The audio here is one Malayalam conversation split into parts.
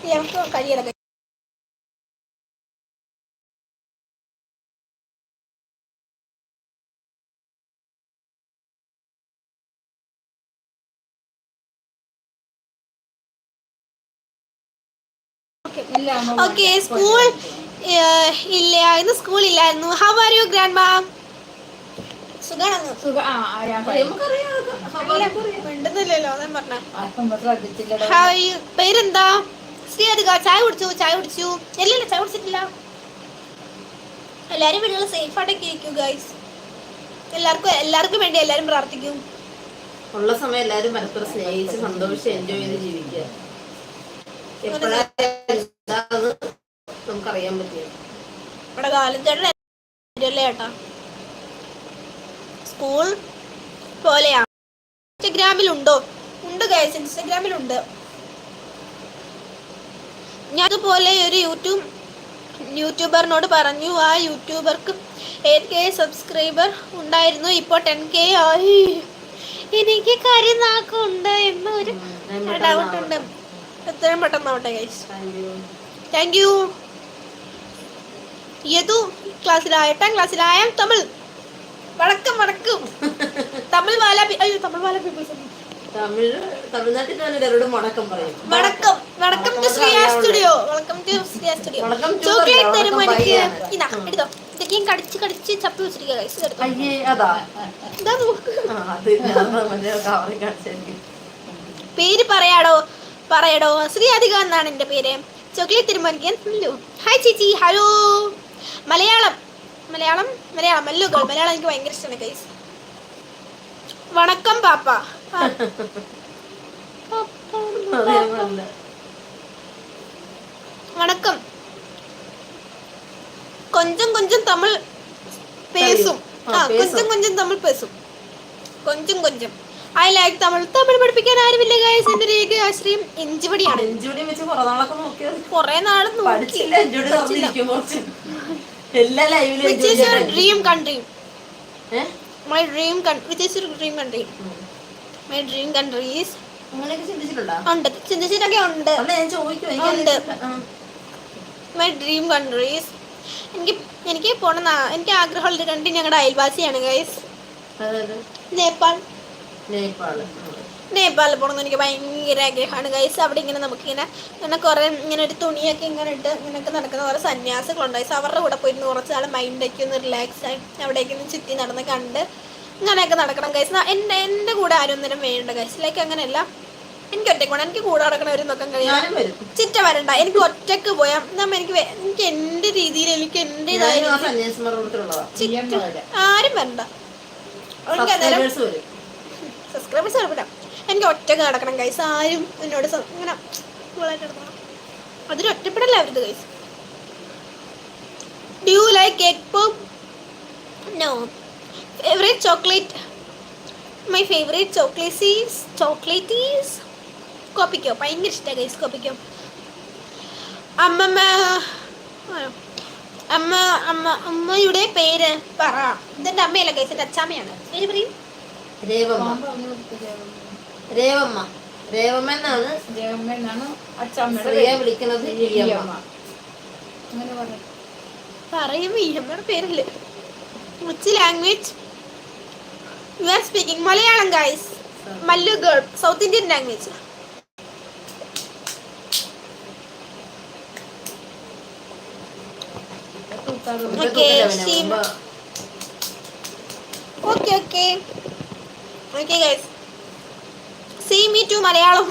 ഞങ്ങൾക്ക് കഴിയല. ഓക്കെ, സ്കൂൾ ഇല്ല, ഇന്ന് സ്കൂളില്ലായിരുന്നു. ഹൗ ആർ യു ഗ്രാൻഡ് മാം? പേരെന്താ? ശ്രീയധിക. ചായ കുടിച്ചു? ചായ കുടിച്ചു? ഇല്ലല്ല, ചായ കുടിച്ചിട്ടില്ല. എല്ലാരും വീടുകൾ സേഫ് ആയിട്ടൊക്കെ ഇരിക്കും ഗൈസ്. എല്ലാവർക്കും വേണ്ടി എല്ലാരും പ്രാർത്ഥിക്കും. ഉള്ള സമയം എല്ലാരും പരസ്പരം സ്നേഹിച്ച് സന്തോഷിച്ച് എൻജോയ് ചെയ്ത് ജീവിക്കുക. എപ്പോഴാണ് നമുക്കറിയാൻ പറ്റില്ല. ഇവിടെ കാലത്തേട്ടാ സ്കൂൾ പോലെയാ. ഇൻസ്റ്റഗ്രാമിലുണ്ടോ? ഉണ്ട് ഗൈസ്, ഇൻസ്റ്റഗ്രാമിലുണ്ട്. ഞാൻ അതുപോലെ ഒരു യൂട്യൂബറിനോട് പറഞ്ഞു. ആ യൂട്യൂബർക്ക് 8K സബ്സ്ക്രൈബർ ഉണ്ടായിരുന്നു, ഇപ്പോൾ 10K ആയി. എനിക്ക് കരുനാക്കുണ്ട് എന്നൊരു ഡൗട്ട് ഉണ്ട്. എത്രയും പെട്ടെന്നാവട്ടെ ഗൈസ്. Thank you. ഏതു ക്ലാസ്സിലായ? 8ാം ക്ലാസ്സിലായ. തമിഴ് വടക്കം തമിഴ് വാല പീപ്പിൾസ്. തമിഴ്നാട്ടിൽ വടക്കം പറയും. വടക്കം ടു ശ്രീയ സ്റ്റുഡിയോ. ചോക്ലേറ്റ് തരുമോ എനിക്ക്? ഇതാ എടുത്തോ. ഇതൊക്കെയും കടിച്ച് ചപ്പി വെച്ചിരിക്കുക ഗൈസ്. പേര് പറയടോ. ശ്രീയധിക എന്നാണ് എന്റെ പേര്. ചോക്ലേറ്റ് തരുമോ എനിക്ക്? ഹായ് ചേച്ചി. ഹലോ. മലയാളം മല്ലുകൾ. മലയാളം എനിക്ക് ഭയങ്കര ഇഷ്ടമാണ് ഗൈസ്. വണക്കം പാപ്പ. വണക്കം. கொஞ்சம் தமிழ் பேசும். கொஞ்சம் தமிழ் பேசுം. கொஞ்சம் ഐ ലൈക്ക് തമിഴ് പഠിപ്പിക്കാൻ ആരുമില്ല ഗൈസ്. എന്റെ രേഖ ആശ്രയം എഞ്ചുവടിയാണ്. കുറെ നാള് നോക്കി. Which is your dream country? My dream country. Which is your dream country? My dream country is. ഉണ്ട്, ചിന്തിച്ചിട്ടൊക്കെ ഉണ്ട്. My dream country is. എനിക്ക് പോണ എനിക്ക് ആഗ്രഹമുള്ളൊരു കൺട്രി ഞങ്ങളുടെ അയൽവാസിയാണ് ഗൈസ്. നേപ്പാളിൽ പോകണമെന്ന് എനിക്ക് ഭയങ്കര ആഗ്രഹമാണ് ഗൈസ്. അവിടെ ഇങ്ങനെ നമുക്കിങ്ങനെ കുറെ ഇങ്ങനെ ഒരു തുണിയൊക്കെ ഇങ്ങനെ ഇട്ട് ഇങ്ങനെയൊക്കെ നടക്കുന്ന കുറേ സന്യാസികളുണ്ടായി. അവരുടെ കൂടെ പോയിരുന്നു കുറച്ച് നാൾ മൈൻഡൊക്കെ ഒന്ന് റിലാക്സ് ആയി അവിടേക്ക് ഒന്ന് ചുറ്റി നടന്ന് കണ്ട് ഇങ്ങനെയൊക്കെ നടക്കണം ഗൈസ്. എൻ്റെ കൂടെ ആരും ഒന്നിനും വേണ്ട ഗൈസ്. ലൈക്ക് അങ്ങനെയല്ല, എനിക്ക് ഒറ്റയ്ക്ക് പോകണം. എനിക്ക് കൂടെ നടക്കണവരും നോക്കാൻ കഴിയാം. ചിറ്റ വരണ്ട, എനിക്ക് ഒറ്റക്ക് പോയാൽ എനിക്ക് എൻ്റെ രീതിയിൽ എനിക്ക് എൻ്റെതായ ആരും വരണ്ട. സബ്സ്ക്രൈബേഴ്സ് കുഴപ്പമില്ല, എനിക്ക് ഒറ്റക്ക് നടക്കണം ഗൈസ്. ആരും എന്നോട് ഇങ്ങനെ നടക്കണം. അതൊരു ഒറ്റപ്പെടല്ല അവരുത് guys. Do you like cake pop? No. Favourite chocolate? My favourite chocolate is Kopiko. ഭയങ്കര ഇഷ്ടമാണ് ഗൈസ് കോപ്പിക്കോ. അമ്മയുടെ പേര് പറ. ഇതെന്റെ അമ്മയല്ല ഗൈസ്, എന്റെ അച്ചാമ്മയാണ്. പേര് പറയും. രേവമ്മ എന്നാണ് അച്ചാമ്മയെ വിളിക്കുന്നത്. പറയും ഈ അമ്മയുടെ പേരല്ലേ. Which language you are speaking? Malayalam guys. Mallu girl, south Indian language. Okay guys, see me to Malayalam.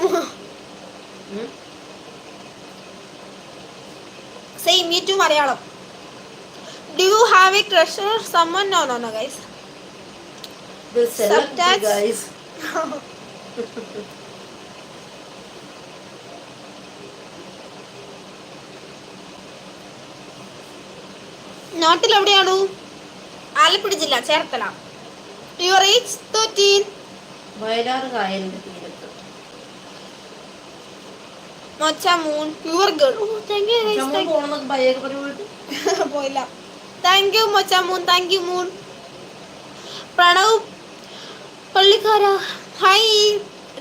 Say me to Malayalam. Do you have a crush or someone? No guys. The celebrity guys. നാട്ടിൽ എവിടെയാണു? ആലപ്പുഴ ജില്ല, ചേർത്തല. Your age 13. വയലാർ കായലിന്റെ തീരത്ത്. മച്ചാമൂൺ. Your girl. Oh, thank you guys. പോയില്ല. Thank you മച്ചാമൂൺ. Thank you moon. Pranav Pallikkara. Hi.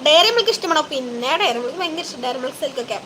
Dairy milk ഇഷ്ടമാണോ? പിന്നെ ഡയറി മിൽക്ക് ഭയങ്കര ഇഷ്ടം. Diary milk സിൽക്കൊക്കെ